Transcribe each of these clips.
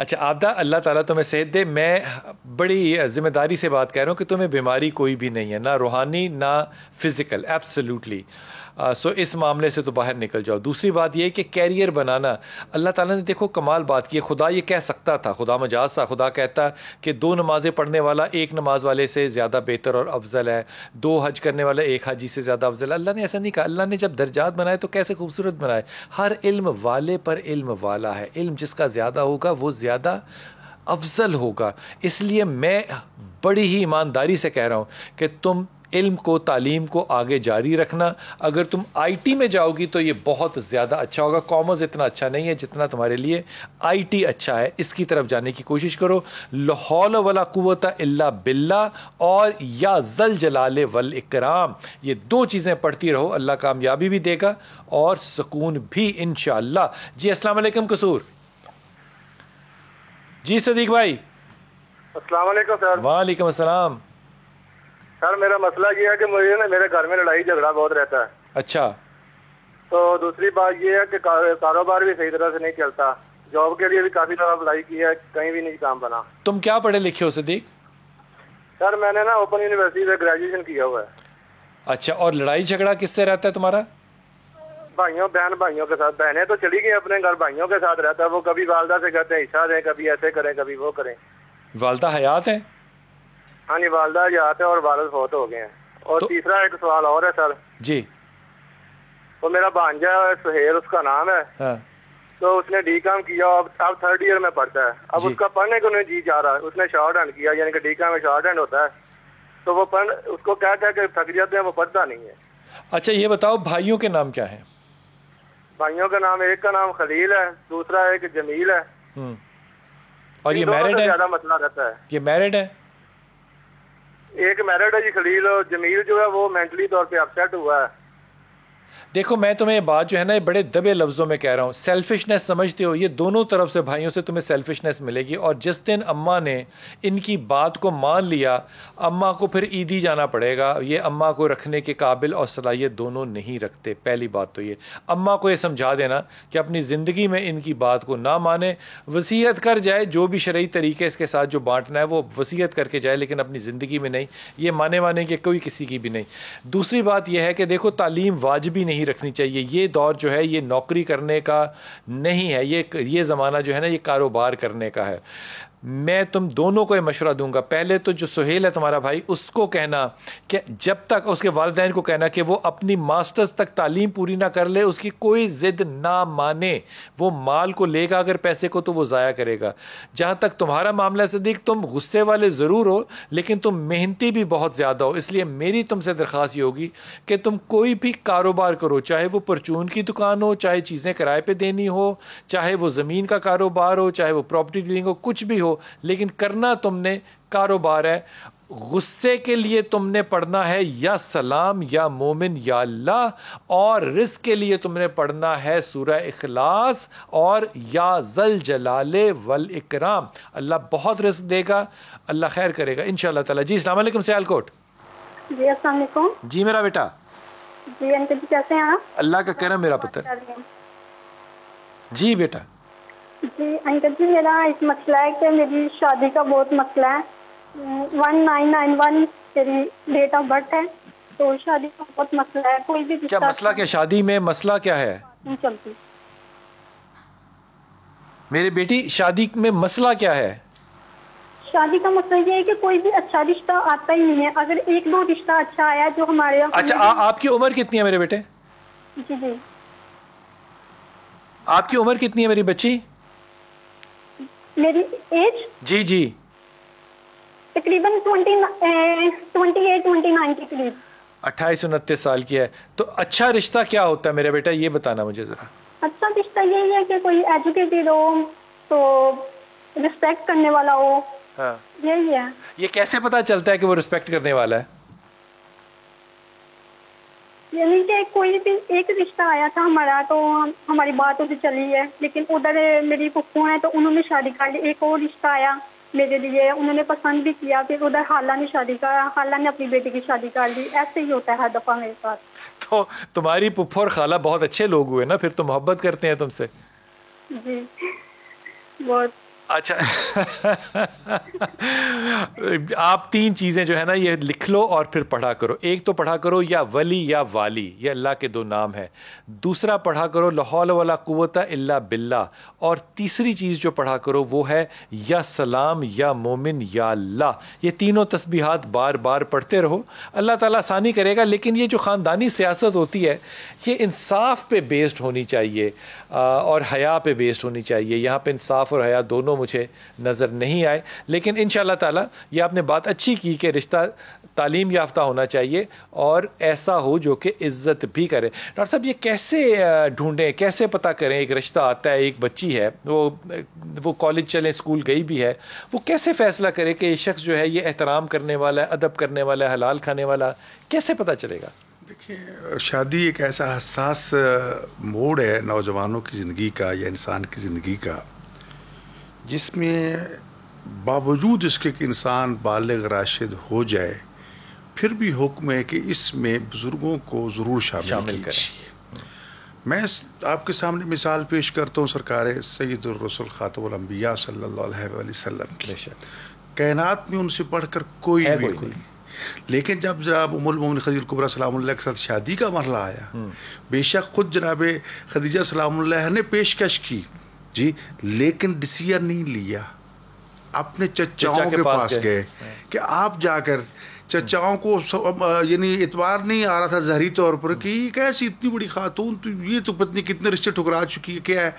اچھا عابدہ, اللہ تعالیٰ تمہیں صحت دے. میں بڑی ذمہ داری سے بات کہہ رہا ہوں کہ تمہیں بیماری کوئی بھی نہیں ہے, نہ روحانی نہ فزیکل, ایبسلیوٹلی. سو اس معاملے سے تو باہر نکل جاؤ. دوسری بات یہ کہ کیریئر بنانا, اللہ تعالیٰ نے دیکھو کمال بات کی. خدا یہ کہہ سکتا تھا, خدا مجاز تھا, خدا کہتا کہ 2 نمازیں پڑھنے والا 1 نماز والے سے زیادہ بہتر اور افضل ہے, 2 حج کرنے والا 1 حاجی سے زیادہ افضل ہے. اللہ نے ایسا نہیں کہا. اللہ نے جب درجات بنائے تو کیسے خوبصورت بنائے. ہر علم والے پر علم والا ہے. علم جس کا زیادہ ہوگا وہ زیادہ افضل ہوگا. اس لیے میں بڑی ہی ایمانداری سے کہہ رہا ہوں کہ تم علم کو, تعلیم کو آگے جاری رکھنا. اگر تم آئی ٹی میں جاؤ گی تو یہ بہت زیادہ اچھا ہوگا. کامرس اتنا اچھا نہیں ہے جتنا تمہارے لیے آئی ٹی اچھا ہے. اس کی طرف جانے کی کوشش کرو. لا حول ولا قوت الا باللہ اور یا ذل جلال والاکرام, یہ 2 چیزیں پڑھتی رہو. اللہ کامیابی بھی دے گا اور سکون بھی انشاءاللہ. جی السلام علیکم قصور. جی صدیق بھائی. السلام علیکم سر. وعلیکم السلام. سر میرا مسئلہ یہ ہے کہ مجھے نا میرے گھر میں لڑائی جھگڑا بہت رہتا ہے. اچھا. تو دوسری بات یہ ہے کہ کاروبار بھی صحیح طرح سے نہیں چلتا. جاب کے لیے بھی کافی دفعہ اپلائی کی ہے, کہیں بھی نہیں کام بنا. تم کیا پڑھے لکھے ہو صدیق؟ سر میں نے نا اوپن یونیورسٹی سے گریجویشن کیا ہوا ہے. اچھا, اور لڑائی جھگڑا کس سے رہتا ہے تمہارا؟ بہنوں کے ساتھ. بہنیں تو چلی گئی اپنے گھر, بھائیوں کے ساتھ رہتا ہے. وہ کبھی والدہ سے کہتے ہیں حصہ دیں, کبھی ایسے کریں, کبھی وہ کریں. والدہ حیات ہیں؟ ہاں جی, والدہ حیات ہے اور والد فوت ہو گئے ہیں. اور تیسرا ایک سوال اور ہے سر. جی. وہ میرا بھانجا ہے سہیل اس کا نام ہے. ہاں. تو اس نے ڈی کام کیا, اب 3rd ایئر میں پڑھتا ہے. اب اس کا پڑھنے کو نہیں جی چاہ رہا. اس نے شارٹ ہینڈ کیا, یعنی کہ ڈی کام میں شارٹ ہینڈ ہوتا ہے. تو وہ اس کو کہہ کہ تھک جاتے ہیں, وہ پڑھتا نہیں ہے. اچھا یہ بتاؤ بھائیوں کے نام کیا ہیں؟ بھائیوں کا نام, ایک کا نام خلیل ہے, دوسرا ایک جمیل ہے. اور یہ میرڈ ہے؟ زیادہ مسئلہ رہتا ہے. یہ میرڈ ہے؟ ایک میرڈ ہے جی خلیل, اور جمیل جو ہے وہ مینٹلی طور پہ اپسیٹ ہوا ہے. دیکھو میں تمہیں یہ بات جو ہے نا یہ بڑے دبے لفظوں میں کہہ رہا ہوں. سیلفشنس سمجھتے ہو, یہ دونوں طرف سے بھائیوں سے تمہیں سیلفشنس ملے گی. اور جس دن اماں نے ان کی بات کو مان لیا, اماں کو پھر عیدی جانا پڑے گا. یہ اماں کو رکھنے کے قابل اور صلاحیت دونوں نہیں رکھتے. پہلی بات تو یہ, اماں کو یہ سمجھا دینا کہ اپنی زندگی میں ان کی بات کو نہ مانے, وصیت کر جائے جو بھی شرعی طریقے اس کے ساتھ جو بانٹنا ہے وہ وصیت کر کے جائے, لیکن اپنی زندگی میں نہیں. یہ مانے کہ کوئی کسی کی بھی نہیں. دوسری بات یہ ہے کہ دیکھو تعلیم واجبی نہیں رکھنی چاہیے. یہ دور جو ہے یہ نوکری کرنے کا نہیں ہے, یہ زمانہ جو ہے نا یہ کاروبار کرنے کا ہے. میں تم دونوں کو یہ مشورہ دوں گا. پہلے تو جو سہیل ہے تمہارا بھائی, اس کو کہنا کہ جب تک, اس کے والدین کو کہنا کہ وہ اپنی ماسٹرز تک تعلیم پوری نہ کر لے, اس کی کوئی ضد نہ مانے. وہ مال کو لے گا اگر پیسے کو تو وہ ضائع کرے گا. جہاں تک تمہارا معاملہ صدیق, تم غصے والے ضرور ہو لیکن تم محنتی بھی بہت زیادہ ہو. اس لیے میری تم سے درخواست یہ ہوگی کہ تم کوئی بھی کاروبار کرو, چاہے وہ پرچون کی دکان ہو, چاہے چیزیں کرائے پہ دینی ہو, چاہے وہ زمین کا کاروبار ہو, چاہے وہ پراپرٹی ڈیلنگ ہو, کچھ بھی ہو, لیکن کرنا تم نے کاروبار ہے. غصے کے لیے تم نے پڑھنا ہے یا سلام یا مومن یا اللہ, اور رزق کے لیے تم نے پڑھنا ہے سورہ اخلاص اور یا ذل جلال والاکرام. اللہ بہت رزق دے گا, اللہ خیر کرے گا انشاءاللہ تعالی. جی السلام علیکم سیال کوٹ. جی السلام علیکم. جی میرا بیٹا. جی انکل جی کیسے ہیں آپ؟ اللہ کا کرم میرا پتر. جی بیٹا. جی انکل جی میرا ایک مسئلہ ہے کہ میری شادی کا بہت مسئلہ ہے. 1991 میری ڈیٹ آف برتھ ہے, تو شادی کا بہت مسئلہ ہے. کوئی بھی کیا مسئلہ, کیا شادی میں مسئلہ کیا ہے؟ نہیں چلتی. میری بیٹی شادی میں مسئلہ کیا ہے؟ شادی کا مسئلہ یہ ہے کہ کوئی بھی اچھا رشتہ آتا ہی نہیں ہے. اگر 1-2 رشتہ اچھا آیا جو ہمارے. اچھا آپ کی عمر کتنی ہے میرے بیٹے؟ جی جی. آپ کی عمر کتنی ہے میری بچی؟ میری ایج جی جی تقریباً 28-29 کے قریب. 28-29 سال کی ہے. تو اچھا رشتہ کیا ہوتا ہے میرے بیٹا, یہ بتانا مجھے ذرا. اچھا رشتہ یہی ہے کہ کوئی ایجوکیٹڈ ہو, تو رسپیکٹ کرنے والا ہو. ہاں یہی ہے. یہ کیسے پتا چلتا ہے کہ وہ رسپیکٹ کرنے والا ہے؟ یعنی کہ کوئی بھی ایک رشتہ آیا تھا ہمارا, تو ہماری بات ادھر چلی ہے, لیکن ادھر میری پھپھو ہیں تو انہوں نے شادی کر لی. ایک اور رشتہ آیا میرے لیے, انہوں نے پسند بھی کیا, پھر ادھر خالہ نے شادی کر, خالہ نے اپنی بیٹی کی شادی کر لی. ایسے ہی ہوتا ہے ہر دفعہ میرے ساتھ. تو تمہاری پھپھو اور خالہ بہت اچھے لوگ ہوئے نا, پھر تو محبت کرتے ہیں تم سے. جی بہت. اچھا آپ 3 چیزیں جو ہے نا یہ لکھ لو اور پھر پڑھا کرو. ایک تو پڑھا کرو یا ولی یا والی, یہ اللہ کے 2 نام ہے. دوسرا پڑھا کرو لا حول ولا قوت الا باللہ. اور تیسری چیز جو پڑھا کرو وہ ہے یا سلام یا مومن یا اللہ. یہ تینوں تسبیحات بار بار پڑھتے رہو, اللہ تعالیٰ آسانی کرے گا. لیکن یہ جو خاندانی سیاست ہوتی ہے یہ انصاف پہ بیسڈ ہونی چاہیے اور حیا پہ بیسڈ ہونی چاہیے. یہاں پہ انصاف اور حیا دونوں مجھے نظر نہیں آئے. لیکن انشاءاللہ تعالیٰ یہ آپ نے بات اچھی کی کہ رشتہ تعلیم یافتہ ہونا چاہیے اور ایسا ہو جو کہ عزت بھی کرے. ڈاکٹر صاحب یہ کیسے ڈھونڈیں, کیسے پتہ کریں؟ ایک رشتہ آتا ہے, ایک بچی ہے, وہ کالج چلیں, اسکول گئی بھی ہے, وہ کیسے فیصلہ کرے کہ یہ شخص جو ہے یہ احترام کرنے والا ہے, ادب کرنے والا ہے, حلال کھانے والا, کیسے پتہ چلے گا؟ دیکھیں, شادی ایک ایسا حساس موڑ ہے نوجوانوں کی زندگی کا یا انسان کی زندگی کا, جس میں باوجود اس کے کہ انسان بالغ راشد ہو جائے پھر بھی حکم ہے کہ اس میں بزرگوں کو ضرور شامل کیجیے. میں آپ کے سامنے مثال پیش کرتا ہوں سرکار سید الرسول خاتم الانبیاء صلی اللہ علیہ وسلم کی. کائنات میں ان سے پڑھ کر کوئی نہیں. لیکن جب جناب ام المومنین خدیجہ کبریٰ سلام اللہ کے ساتھ شادی کا مرحلہ آیا, بے شک خود جناب خدیجہ سلام اللہ نے پیشکش کی جی, لیکن ڈیسیژن نہیں لیا. اپنے چچاؤں کے پاس گئے کہ آپ جا کر, چچاؤں کو یعنی اعتبار نہیں آ رہا تھا ظاہری طور پر کہ یہ کیسی اتنی بڑی خاتون, تو یہ تو پتنی کتنے رشتے ٹھکرا چکی ہے, کیا ہے.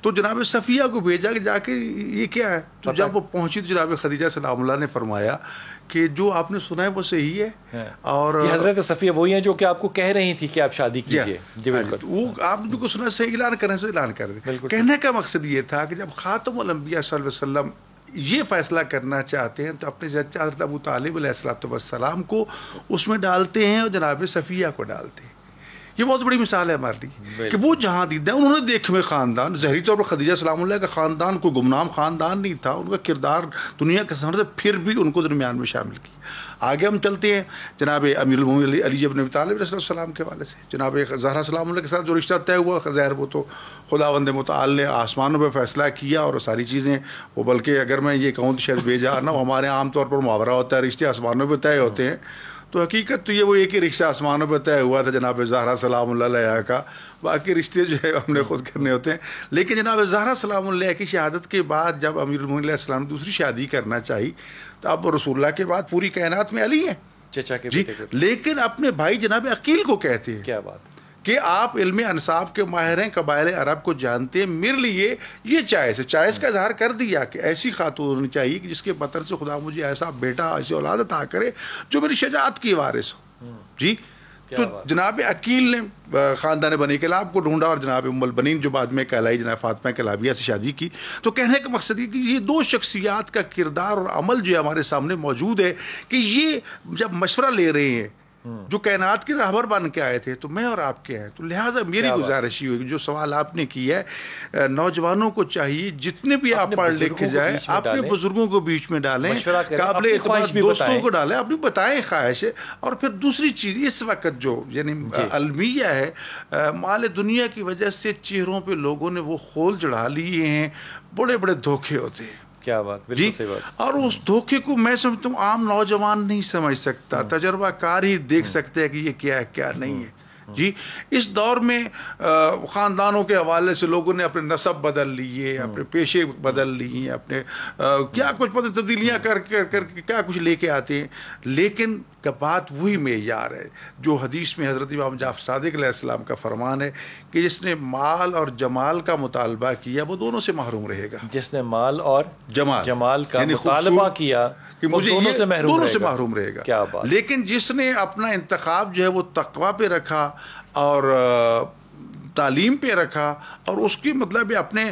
تو جناب صفیہ کو بھیجا کہ جا کے یہ کیا ہے. تو جب وہ پہنچی تو جناب خدیجہ سلام اللہ نے فرمایا کہ جو آپ نے سنا ہے وہ صحیح ہے. اور حضرت صفیہ وہی ہیں جو کہ آپ کو کہہ رہی تھی کہ آپ شادی کیجئے. جی بالکل, وہ آپ نے جو کو سنا صحیح اعلان کریں سے اعلان کر دیں. کہنے کا مقصد یہ تھا کہ جب خاتم الانبیاء صلی اللہ علیہ وسلم یہ فیصلہ کرنا چاہتے ہیں تو اپنے چچا حضرت ابو طالب علیہ السلام کو اس میں ڈالتے ہیں اور جناب صفیہ کو ڈالتے ہیں. یہ بہت بڑی مثال ہے ہمارے لیے کہ وہ جہاں دیدہ انہوں نے دیکھے ہوئے خاندان, ظاہری طور پر خدیجہ سلام اللہ کا خاندان کوئی گمنام خاندان نہیں تھا, ان کا کردار دنیا کے سامنے, پھر بھی ان کو درمیان میں شامل کیا. آگے ہم چلتے ہیں جناب امیر المومنین علی بن ابی طالب علیہ السلام کے حوالے سے. جناب زہرا سلام اللہ کے ساتھ جو رشتہ طے ہوا, ظاہر وہ تو خداوند متعال نے آسمانوں پہ فیصلہ کیا اور ساری چیزیں وہ, بلکہ اگر میں یہ کہوں تو شاید بھیجا نہ, ہمارے عام طور پر محاورہ ہوتا ہے رشتے آسمانوں پہ طے ہوتے ہیں, تو حقیقت تو یہ وہ ایک ہی رشتہ آسمانوں پہ طے ہوا تھا جناب زہرا سلام اللہ علیہ کا. باقی رشتے جو ہے ہم نے خود کرنے ہوتے ہیں. لیکن جناب زہرا سلام اللہ کی شہادت کے بعد جب امیر المومنین علیہ السلام نے دوسری شادی کرنا چاہی تو اب رسول اللہ کے بعد پوری کائنات میں علی ہیں چچا کے جی, لیکن اپنے بھائی جناب عقیل کو کہتے ہیں کیا بات کہ آپ علم انصاب کے ماہر ہیں, قبائل عرب کو جانتے ہیں, میرے لیے یہ چائس ہے. چائس کا اظہار کر دیا کہ ایسی خاتون ہونی چاہیے کہ جس کے بطر سے خدا مجھے ایسا بیٹا, ایسی اولاد عطا کرے جو میری شجاعت کی وارث ہو جی. تو جناب عقیل نے خاندان بنی کلاب کو ڈھونڈا اور جناب ام البنین جو بعد میں کہلائی جناب فاطمہ کلابیہ سے شادی کی. تو کہنے کا مقصد یہ کہ یہ 2 شخصیات کا کردار اور عمل جو ہے ہمارے سامنے موجود ہے کہ یہ جب مشورہ لے رہے ہیں جو کائنات کے رہبر بن کے آئے تھے تو میں اور آپ کے ہیں. تو لہٰذا میری گزارش یہ ہوگی, جو سوال آپ نے کی ہے, نوجوانوں کو چاہیے جتنے بھی آپ پڑھ لکھ کے جائیں اپنے بزرگوں کو بیچ میں ڈالیں, قابل اعتماد دوستوں کو ڈالیں, اپنی بتائیں خواہش ہے. اور پھر دوسری چیز اس وقت جو یعنی المیہ ہے, مال دنیا کی وجہ سے چہروں پہ لوگوں نے وہ خول چڑھا لیے ہیں, بڑے بڑے دھوکے ہوتے ہیں. کیا بات, بالکل صحیح بات. اور اس دھوکے کو میں سمجھتا ہوں عام نوجوان نہیں سمجھ سکتا, تجربہ کار ہی دیکھ سکتے ہیں کہ یہ کیا ہے کیا نہیں ہے جی. اس دور میں خاندانوں کے حوالے سے لوگوں نے اپنے نسب بدل لیے, اپنے پیشے بدل لیے, اپنے کیا کچھ پتہ تبدیلیاں کر کیا کچھ لے کے آتے ہیں. لیکن بات وہی معیار ہے جو حدیث میں حضرت امام جعفر صادق علیہ السلام کا فرمان ہے کہ جس نے مال اور جمال کا مطالبہ کیا وہ دونوں سے محروم رہے گا. جس نے مال اور جمال کا یعنی مطالبہ کیا کہ مجھے دونوں سے محروم رہے گا. کیا بات. لیکن جس نے اپنا انتخاب جو ہے وہ تقویٰ پہ رکھا اور تعلیم پہ رکھا اور اس کی مطلب اپنے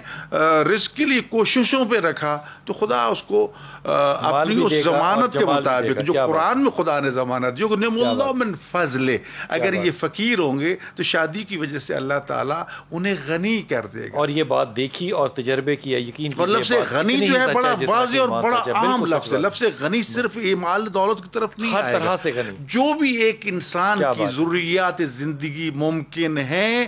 رزق کے لیے کوششوں پہ رکھا تو خدا اس کو اپنی اس ضمانت کے مطابق جو قرآن میں خدا نے ضمانت جو نعم اللہ من فضل, اگر یہ فقیر ہوں گے تو شادی کی وجہ سے اللہ تعالیٰ انہیں غنی کر دے گا. اور یہ بات دیکھی اور تجربے کیا, یقین. اور لفظ غنی جو ہے بڑا واضح اور بڑا عام لفظ ہے. لفظ غنی صرف مال دولت کی طرف نہیں ہر طرح سے غنی, جو بھی ایک انسان کی ضروریات زندگی ممکن ہیں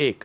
1,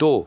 2,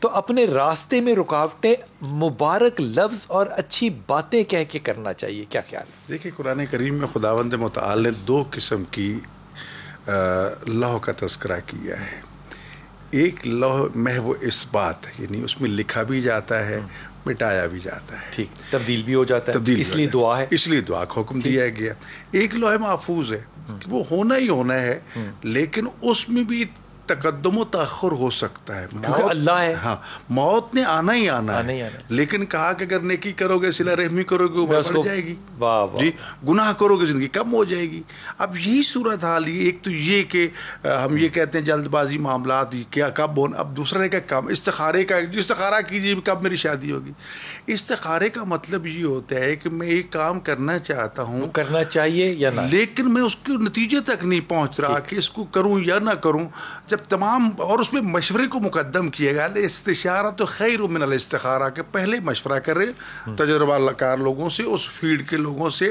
تو اپنے راستے میں رکاوٹیں مبارک لفظ اور اچھی باتیں کہہ کے کرنا چاہیے، کیا خیال ہے؟ دیکھیں قرآن کریم میں خداوند متعال نے 2 قسم کی لوح کا تذکرہ کیا ہے. ایک لوح محو اثبات، یعنی اس میں لکھا بھی جاتا ہے، مٹایا بھی جاتا ہے، ٹھیک، تبدیل بھی ہو جاتا ہے، اس لیے دعا ہے، اس لیے دعا کا حکم دیا گیا. ایک لوح محفوظ ہے کہ وہ ہونا ہی ہونا ہے، لیکن اس میں بھی تقدم و تاخر ہو سکتا ہے، کیونکہ اللہ ہے. ہاں، موت نے آنا ہی آنا ہے، لیکن کہا کہ اگر نیکی کرو گے، صلہ رحمی کرو گے، عمر بڑھ جائے گی. جی، گناہ کرو گے زندگی کم ہو جائے گی. اب یہی صورت حال ہے. ایک تو یہ کہ ہم یہ کہتے ہیں جلد بازی معاملات کیا کب ہونا، اب دوسرے کا کام استخارے کا، استخارہ کیجیے کب میری شادی ہوگی. استخارے کا مطلب یہ ہوتا ہے کہ میں ایک کام کرنا چاہتا ہوں، کرنا چاہیے یا نہ، لیکن میں اس کے نتیجے تک نہیں پہنچ رہا کہ اس کو کروں یا نہ کروں. جب تمام اور اس میں مشورے کو مقدم کیا گیا، استشارہ تو خیر من الاستخارہ، کہ پہلے مشورہ کرے تجربہ کار لوگوں سے، اس فیلڈ کے لوگوں سے،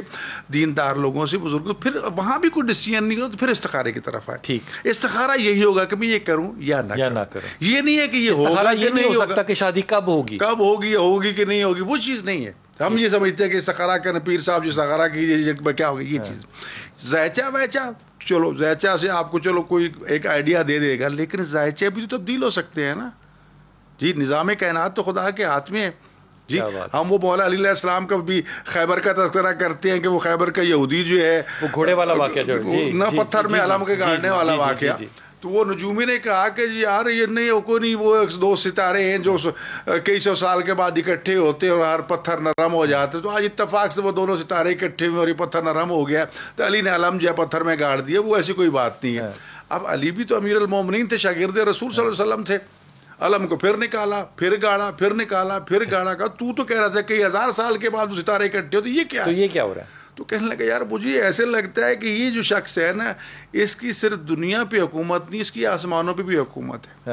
دیندار لوگوں سے، بزرگوں، پھر وہاں بھی کوئی ڈیسیژن نہیں ہو تو پھر استخارے کی طرف آئے. ٹھیک، استخارہ یہی ہوگا کہ میں یہ کروں یا نہ کروں. یہ نہیں ہے کہ یہ ہوگا کہ نہیں ہو سکتا کہ شادی کب ہوگی کہ نہیں ہوگی، وہ چیز نہیں ہے. ہم یہ سمجھتے ہیں کہ استخارہ کرنا، پیر صاحب جو استخارہ کیجیے کیا ہوگا، یہ چیز. زائچہ ویچہ، چلو زائچہ سے آپ کو چلو کوئی ایک آئیڈیا دے دے گا، لیکن زائچے بھی تو تبدیل ہو سکتے ہیں نا. جی، نظام کائنات تو خدا کے ہاتھ میں ہے. جی، ہم وہ مولا علی علیہ السلام کا بھی خیبر کا تذکرہ کرتے ہیں کہ وہ خیبر کا یہودی جو ہے، وہ گھوڑے والا واقعہ جو نہ پتھر میں علم کے گاڑنے والا واقعہ. تو وہ نجومی نے کہا کہ جی یار یہ نہیں کوئی نہیں، وہ 2 ستارے ہیں جو کئی سو سال کے بعد اکٹھے ہوتے ہیں اور ہر پتھر نرم ہو جاتے. تو آج اتفاق سے وہ دونوں ستارے اکٹھے ہوئے اور یہ پتھر نرم ہو گیا، تو علی نے علم جو ہے پتھر میں گاڑ دیا. وہ ایسی کوئی بات نہیں ہے. اب علی بھی تو امیر المومنین تھے، شاگرد رسول صلی اللہ علیہ وسلم تھے. علم کو پھر نکالا، پھر گاڑا، پھر نکالا، پھر گاڑا. کہا تو کہہ رہا تھا کئی ہزار سال کے بعد وہ ستارے اکٹھے ہوتے، یہ کیا ہو رہا ہے؟ تو کہنے لگا یار مجھے ایسے لگتا ہے کہ یہ جو شخص ہے نا، اس کی صرف دنیا پہ حکومت نہیں، اس کی آسمانوں پہ بھی حکومت ہے.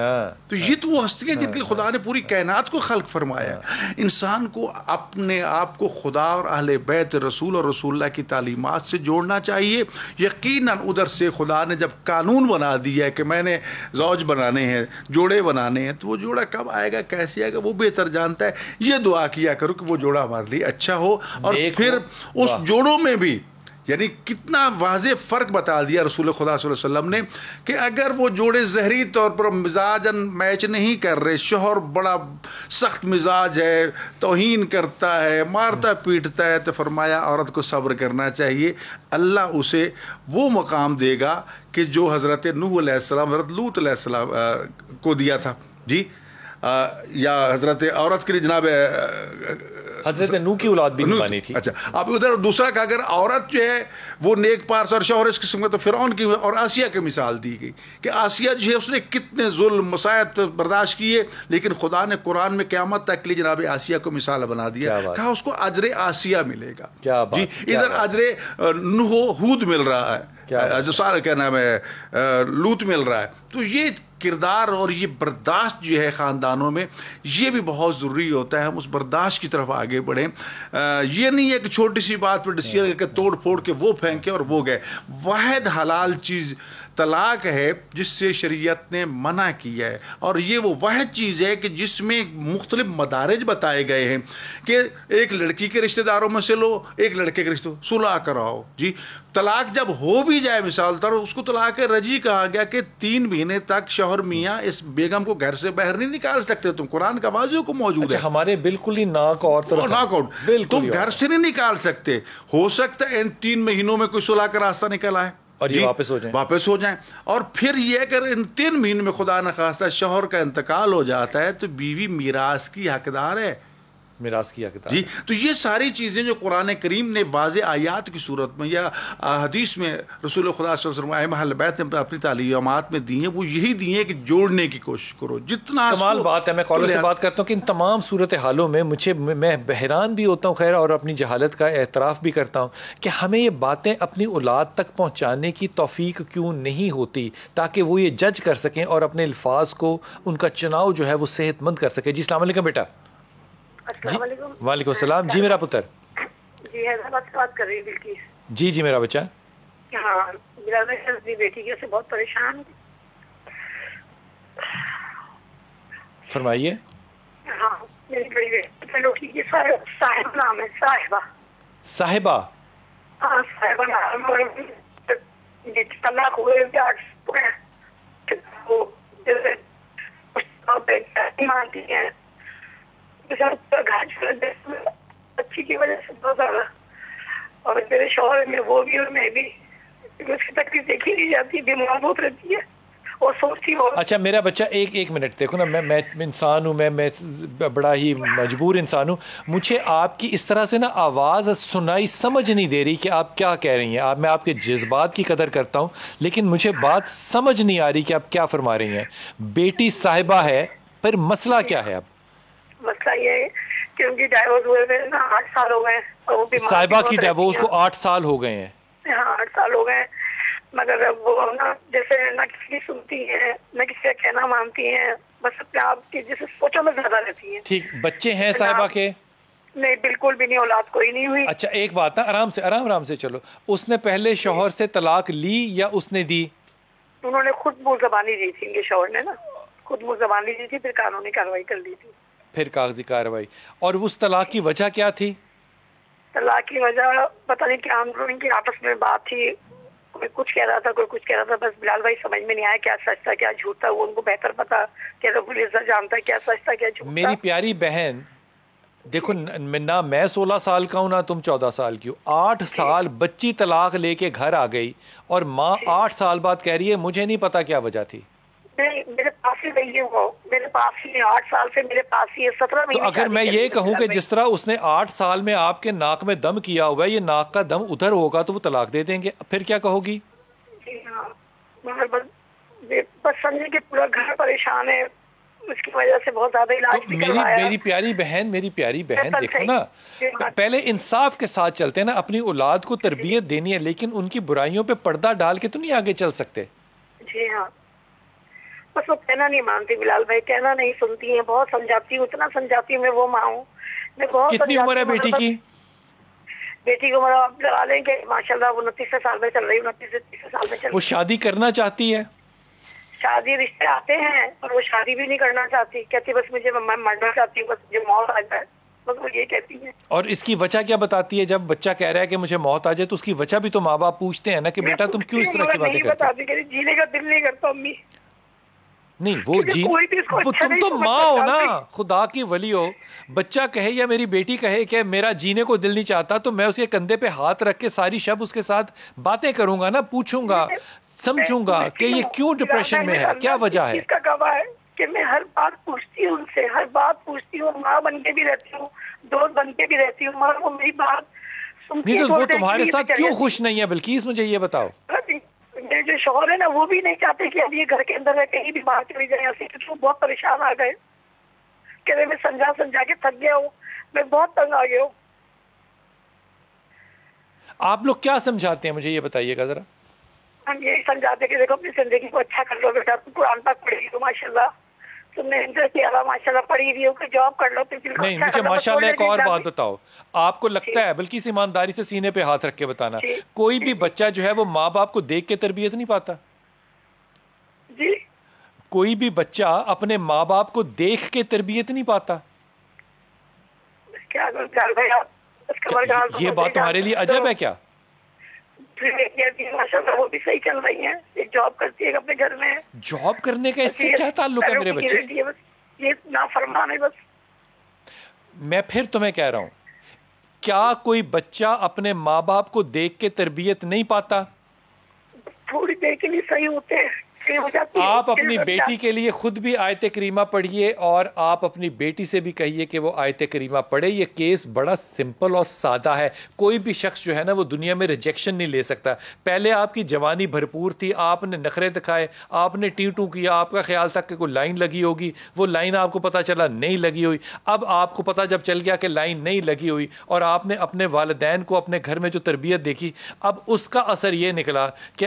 تو یہ تو وہ ہستی ہے جن کے خدا نے پوری کائنات کو خلق فرمایا. انسان کو اپنے آپ کو خدا اور اہل بیت رسول اور رسول اللہ کی تعلیمات سے جوڑنا چاہیے. یقیناً ادھر سے خدا نے جب قانون بنا دیا ہے کہ میں نے زوج بنانے ہیں، جوڑے بنانے ہیں، تو وہ جوڑا کب آئے گا، کیسے آئے گا، وہ بہتر جانتا ہے. یہ دعا کیا کرو کہ وہ جوڑا ہمارے لیے اچھا ہو. اور پھر اس جوڑوں میں بھی یعنی کتنا واضح فرق بتا دیا رسول خدا صلی اللہ علیہ وسلم نے کہ اگر وہ جوڑے ظاہری طور پر مزاجن میچ نہیں کر رہے، شوہر بڑا سخت مزاج ہے، توہین کرتا ہے، مارتا پیٹتا ہے، تو فرمایا عورت کو صبر کرنا چاہیے. اللہ اسے وہ مقام دے گا کہ جو حضرت نوح علیہ السلام، حضرت لوط علیہ السلام کو دیا تھا. جی، یا حضرت عورت کے لیے جناب حضرت نوح کی اولاد بھی بنی تھی. اچھا، اب ادھر دوسرا کہ اگر عورت جو ہے وہ نیک پارس اور شوہر اس قسم کا، تو فرعون کی اور آسیہ کی مثال دی گئی کہ آسیہ جو ہے اس نے کتنے ظلم مصائب برداشت کیے، لیکن خدا نے قرآن میں قیامت تک کے لیے جناب آسیہ کو مثال بنا دیا، کہا اس کو اجر آسیہ ملے گا. جی، ادھر اجر نوح ہود مل رہا ہے، سارا کیا نام ہے لوط مل رہا ہے. تو یہ کردار اور یہ برداشت جو ہے خاندانوں میں، یہ بھی بہت ضروری ہوتا ہے. ہم اس برداشت کی طرف آگے بڑھیں. یہ نہیں ہے کہ چھوٹی سی بات پر ڈسیزن کر کے توڑ پھوڑ کے وہ پھینکے اور وہ گئے. واحد حلال چیز طلاق ہے جس سے شریعت نے منع کیا ہے، اور یہ وہ واحد چیز ہے کہ جس میں مختلف مدارج بتائے گئے ہیں کہ ایک لڑکی کے رشتہ داروں میں سے لو، ایک لڑکے کے رشتہ صلح کراؤ. جی، طلاق جب ہو بھی جائے مثال طور اس کو طلاق رجی کہا گیا کہ 3 مہینے تک شوہر میاں اس بیگم کو گھر سے باہر نہیں نکال سکتے. تم قرآن کا واضح کو موجود ہے. ہمارے بالکل ہی ناک اور ناک آؤٹ، تم گھر سے نہیں نکال سکتے. ہو سکتا ہے ان 3 مہینوں میں کوئی صلح کا راستہ نکل آئے اور یہ واپس ہو جائیں. اور پھر یہ اگر ان 3 مہینوں میں خدا نخواستہ شوہر کا انتقال ہو جاتا ہے تو بیوی میراث کی حقدار ہے. میراث کی حقدار. جی، تو یہ ساری چیزیں جو قرآن کریم نے واضح آیات کی صورت میں یا حدیث میں رسول خدا صلی اللہ علیہ وسلم ائمہ اہل بیت نے اپنی تعلیمات میں دی ہیں، وہ یہی دی ہیں کہ جوڑنے کی کوشش کرو جتنا. کمال بات ہے. میں کالر سے بات کرتا ہوں کہ ان تمام صورتحالوں میں میں حیران بھی ہوتا ہوں خیر، اور اپنی جہالت کا اعتراف بھی کرتا ہوں کہ ہمیں یہ باتیں اپنی اولاد تک پہنچانے کی توفیق کیوں نہیں ہوتی تاکہ وہ یہ جج کر سکیں اور اپنے الفاظ کو، ان کا چناؤ جو ہے وہ صحت مند کر سکے. جی السلام علیکم بیٹا. السلام علیکم. وعلیکم السلام. جی میرا پتر. جی حیدرآباد سے بات کر رہی ہوں بلکیس. جی میرا بچہ. ہاں، میرا اپنی بیٹی کی وجہ سے بہت پریشان ہوں. فرمائیے. ہاں میری بڑی بیٹی لڑکی کی صاحبہ نام ہے. صاحبہ. ہاں صاحبہ نام. طلاق ہوئے 8 مانتی ہیں بچی کی وجہ سے بہت زیادہ. اور میرے شوہر میں وہ بھی اور میں بھی اس کی تکلیف دیکھی نہیں جاتی. بیمار بہت رہتی ہے اور سوچتی ہوں. اچھا میرا بچہ ایک منٹ دیکھو نا, میں انسان ہوں, میں بڑا ہی مجبور انسان ہوں. مجھے آپ کی اس طرح سے نا آواز سنائی سمجھ نہیں دے رہی کہ آپ کیا کہہ رہی ہیں. میں آپ کے جذبات کی قدر کرتا ہوں لیکن مجھے بات سمجھ نہیں آ رہی کہ آپ کیا فرما رہی ہیں. بیٹی صاحبہ ہے, پھر مسئلہ کیا ہے؟ اب مسئلہ یہ ہے کہ ان کی ڈائیورس ہوئے ہوئے نا 8 سال ہو گئے. صاحبہ کی ڈائیورس کو 8 سال ہو گئے ہیں. ہاں 8 سال ہو گئے. مگر وہ نا جیسے نہ کسی کی سنتی ہیں نہ کسی کا کہنا مانتی ہیں, بس اپنے آپ کی جیسے سوچوں میں زیادہ رہتی ہیں. ٹھیک, بچے ہیں صاحبہ کے؟ نہیں بالکل بھی نہیں, اولاد کوئی نہیں ہوئی. اچھا ایک بات نا, آرام سے چلو. اس نے پہلے شوہر سے طلاق لی یا اس نے دی؟ انہوں نے خود منہ زبانی دی تھی. ان کے شوہر نے نا خود منہ زبانی دی تھی, پھر قانونی کارروائی کر لی تھی. پھر کاغذی کارروائی. اور اس طلاق کی وجہ کیا تھی؟ طلاق کی وجہ پتہ نہیں کیا, ان کی آپس میں بات تھی. کوئی کچھ کہہ رہا تھا کوئی کچھ کہہ رہا تھا. بس بلال بھائی سمجھ میں نہیں آیا کیا سچ تھا کیا جھوٹ تھا. وہ ان کو بہتر پتا کہ رب العزت جانتا ہے کیا سچ تھا کیا جھوٹ تھا. میری پیاری بہن دیکھو نہ میں 16 سال کا ہوں نہ تم 14 سال کی ہو. 8 سال بچی طلاق لے کے گھر آ گئی اور ماں 8 سال بعد کہہ رہی ہے مجھے نہیں پتا کیا وجہ تھی. نہیں میرے پاس ہی رہی ہے وہ, میرے پاس ہی 8 سال سے میرے پاس ہی ہے. 17 مہینے. تو اگر میں یہ کہوں کہ جس طرح اس نے 8 سال میں آپ کے ناک میں دم کیا ہوا ہے, یہ ناک کا دم ادھر ہوگا تو وہ طلاق دے دیں گے, پھر کیا کہو گی؟ جی ہاں مگر بس سمجھے کہ پورا گھر پریشان ہے. اس کی وجہ سے بہت زیادہ علاج بھی کروایا. میری پیاری بہن دیکھو نا, پہلے انصاف کے ساتھ چلتے ہیں نا. اپنی اولاد کو تربیت دینی ہے لیکن ان کی برائیوں پہ پردہ ڈال کے تو نہیں آگے چل سکتے. جی ہاں بس وہ کہنا نہیں مانتی بلال بھائی, کہنا نہیں سنتی ہیں. بہت سمجھاتی ہوں, اتنا سمجھاتی ہوں میں وہ ماں ہوں. میں بہت. کتنی عمر ہے بیٹی کی؟ بیٹی کی عمر آپ لگا لیں کہ ماشاء اللہ 29 سال میں چل رہی, 29 سے 30 سال میں چل رہی. وہ شادی کرنا چاہتی ہے؟ شادی رشتے آتے ہیں اور وہ شادی بھی نہیں کرنا چاہتی. کہتی بس مجھے میں مرنا چاہتی ہوں, بس مجھے موت آ جائے, بس وہ یہ کہتی ہے. اور اس کی وجہ کیا بتاتی ہے؟ جب بچہ کہہ رہا ہے کہ مجھے موت آ جائے تو اس کی وجہ بھی تو ماں باپ پوچھتے ہیں نا کہ بیٹا تم کیوں اس طرح کی باتیں کرتے ہو؟ جینے کا دل نہیں کرتا امی. نہیں وہ تم تو ماں ہو نا, خدا کی ولی ہو. بچہ کہے یا میری بیٹی کہے کہ میرا جینے کو دل نہیں چاہتا تو میں اس کے کندھے پہ ہاتھ رکھ کے ساری شب اس کے ساتھ باتیں کروں گا نا, پوچھوں گا, سمجھوں گا کہ یہ کیوں ڈپریشن میں ہے, کیا وجہ ہے. اس کا گواہ ہے کہ میں ہر بات پوچھتی ہوں ان سے, ہر بات پوچھتی ہوں. ماں بن کے بھی رہتی ہوں, دوست بن کے بھی رہتی ہوں, مگر وہ میری بات سنتی نہیں. تو وہ تمہارے ساتھ کیوں خوش نہیں ہے بلکیس, مجھے یہ بتاؤ. میرے جو شوہر ہے نا وہ بھی نہیں چاہتے کہ اب یہ گھر کے اندر ہے, کہیں بھی باہر چلی جائے ایسے, کیونکہ وہ بہت پریشان آ گئے. کہ میں سمجھا کے تھک گیا ہوں, میں بہت تنگ آ گیا ہوں. آپ لوگ کیا سمجھاتے ہیں مجھے یہ بتائیے گا ذرا. ہم یہی سمجھاتے کہ دیکھو اپنی زندگی کو اچھا کر لو بیٹا, تم قرآن پاک پڑھی ہو ماشاء اللہ, تم نے انٹر کیا ماشاء اللہ, پڑھی بھی ہو کہ جاب کر لو. نہیں مجھے ماشاء اللہ ایک اور بات بتاؤ. آپ کو لگتا ہے, بلکہ اس ایمانداری سے سینے پہ ہاتھ رکھ کے بتانا, کوئی بھی بچہ جو ہے وہ ماں باپ کو دیکھ کے تربیت نہیں پاتا؟ جی کوئی بھی بچہ اپنے ماں باپ کو دیکھ کے تربیت نہیں پاتا. یہ بات تمہارے لیے عجب ہے کیا؟ وہ بھی صحیح چل رہی ہیں, ایک جاب کرتی ہے اپنے گھر میں. جاب کرنے کا اس سے کیا تعلق ہے میرے بچے؟ یہ نافرمان ہے بس. میں پھر تمہیں کہہ رہا ہوں, کیا کوئی بچہ اپنے ماں باپ کو دیکھ کے تربیت نہیں پاتا؟ تھوڑی دیر کے لیے صحیح ہوتے ہیں. آپ اپنی بیٹی کے لیے خود بھی آیت کریمہ پڑھیے اور آپ اپنی بیٹی سے بھی کہیے کہ وہ آیت کریمہ پڑھے. یہ کیس بڑا سمپل اور سادہ ہے. کوئی بھی شخص جو ہے نا وہ دنیا میں ریجیکشن نہیں لے سکتا. پہلے آپ کی جوانی بھرپور تھی, آپ نے نخرے دکھائے, آپ نے ٹیٹو کیا, آپ کا خیال تھا کہ کوئی لائن لگی ہوگی, وہ لائن آپ کو پتا چلا نہیں لگی ہوئی. اب آپ کو پتا جب چل گیا کہ لائن نہیں لگی ہوئی اور آپ نے اپنے والدین کو اپنے گھر میں جو تربیت دیکھی, اب اس کا اثر یہ نکلا کہ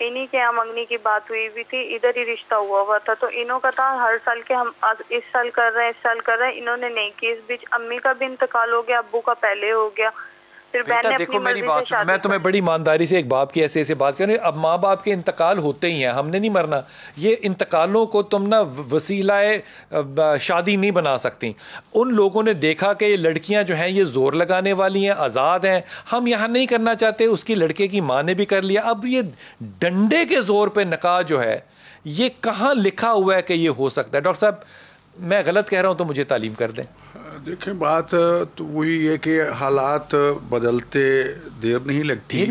انہی کے یہاں منگنی کی بات ہوئی بھی تھی, ادھر ہی رشتہ ہوا تھا. تو انہوں کا تھا ہر سال کے ہم اس سال کر رہے ہیں, اس سال کر رہے ہیں. انہوں نے نہیں کی. اس بیچ امی کا بھی انتقال ہو گیا, ابو کا پہلے ہو گیا. پھر بہن نے اپنی مرضی سے شادی. میں تمہیں بڑی ایمانداری سے ایک باپ کی ایسے بات کریں. اب ماں باپ کے انتقال ہوتے ہی ہیں, ہم نے نہیں مرنا. یہ انتقالوں کو تم نا وسیلہ شادی نہیں بنا سکتی. ان لوگوں نے دیکھا کہ یہ لڑکیاں جو ہیں یہ زور لگانے والی ہیں, آزاد ہیں, ہم یہاں نہیں کرنا چاہتے. اس کی لڑکے کی ماں نے بھی کر لیا. اب یہ ڈنڈے کے زور پہ نکاح جو ہے, یہ کہاں لکھا ہوا ہے کہ یہ ہو سکتا ہے؟ ڈاکٹر صاحب میں غلط کہہ رہا ہوں تو مجھے تعلیم کر دیں. دیکھیں بات تو وہی ہے کہ حالات بدلتے دیر نہیں لگتی.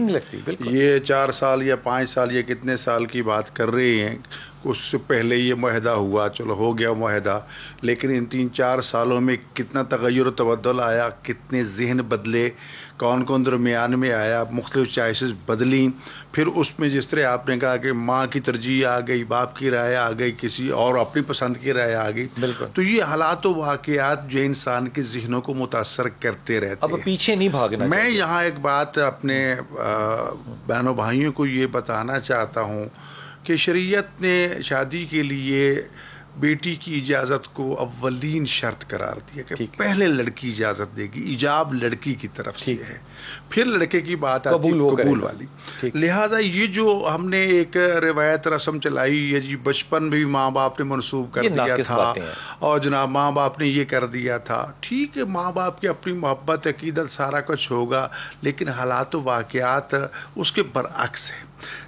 بالکل. یہ 4 سال یا 5 سال یا کتنے سال کی بات کر رہے ہیں, اس سے پہلے یہ معاہدہ ہوا, چلو ہو گیا معاہدہ, لیکن ان 3-4 سالوں میں کتنا تغیر و تبدل آیا, کتنے ذہن بدلے, کون درمیان میں آیا, مختلف چوائسز بدلیں. پھر اس میں جس طرح آپ نے کہا کہ ماں کی ترجیح آ گئی, باپ کی رائے آ گئی, کسی اور اپنی پسند کی رائے آ گئی. بالکل. تو یہ حالات و واقعات جو انسان کے ذہنوں کو متاثر کرتے رہتے ہیں. اب پیچھے نہیں بھاگنا. میں یہاں ایک بات اپنے بہنوں بھائیوں کو یہ بتانا چاہتا ہوں کہ شریعت نے شادی کے لیے بیٹی کی اجازت کو اولین شرط قرار دیا کہ پہلے لڑکی اجازت دے گی, ایجاب لڑکی کی طرف سے ہے, پھر لڑکے کی بات آتی ہے قبول والی. لہذا یہ جو ہم نے ایک روایت رسم چلائی ہے جی, بچپن میں بھی ماں باپ نے منسوخ کر دیا تھا اور جناب ماں باپ نے یہ کر دیا تھا. ٹھیک ہے, ماں باپ کی اپنی محبت, عقیدت, سارا کچھ ہوگا, لیکن حالات و واقعات اس کے برعکس ہیں.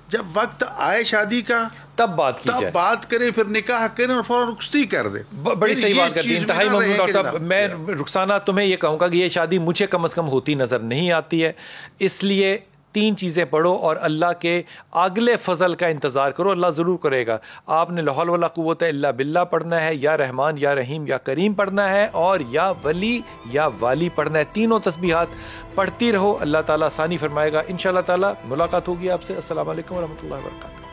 جب وقت آئے شادی کا تب بات کریں, پھر نکاح کریں اور فوراً رخصتی کر دیں. بڑی صحیح بات کرتی ہیں, انتہائی ممنون ڈاکٹر صاحب. میں رخسانہ تمہیں یہ کہوں گا کہ یہ شادی مجھے کم از کم ہوتی نظر نہیں آتی ہے. اس لیے 3 چیزیں پڑھو اور اللہ کے اگلے فضل کا انتظار کرو, اللہ ضرور کرے گا. آپ نے لا حول ولا قوت الا باللہ پڑھنا ہے, یا رحمان یا رحیم یا کریم پڑھنا ہے, اور یا ولی یا والی پڑھنا ہے. تینوں تسبیحات پڑھتی رہو, اللہ تعالیٰ آسانی فرمائے گا. انشاءاللہ تعالیٰ ملاقات ہوگی آپ سے. السلام علیکم ورحمۃ اللہ وبرکاتہ.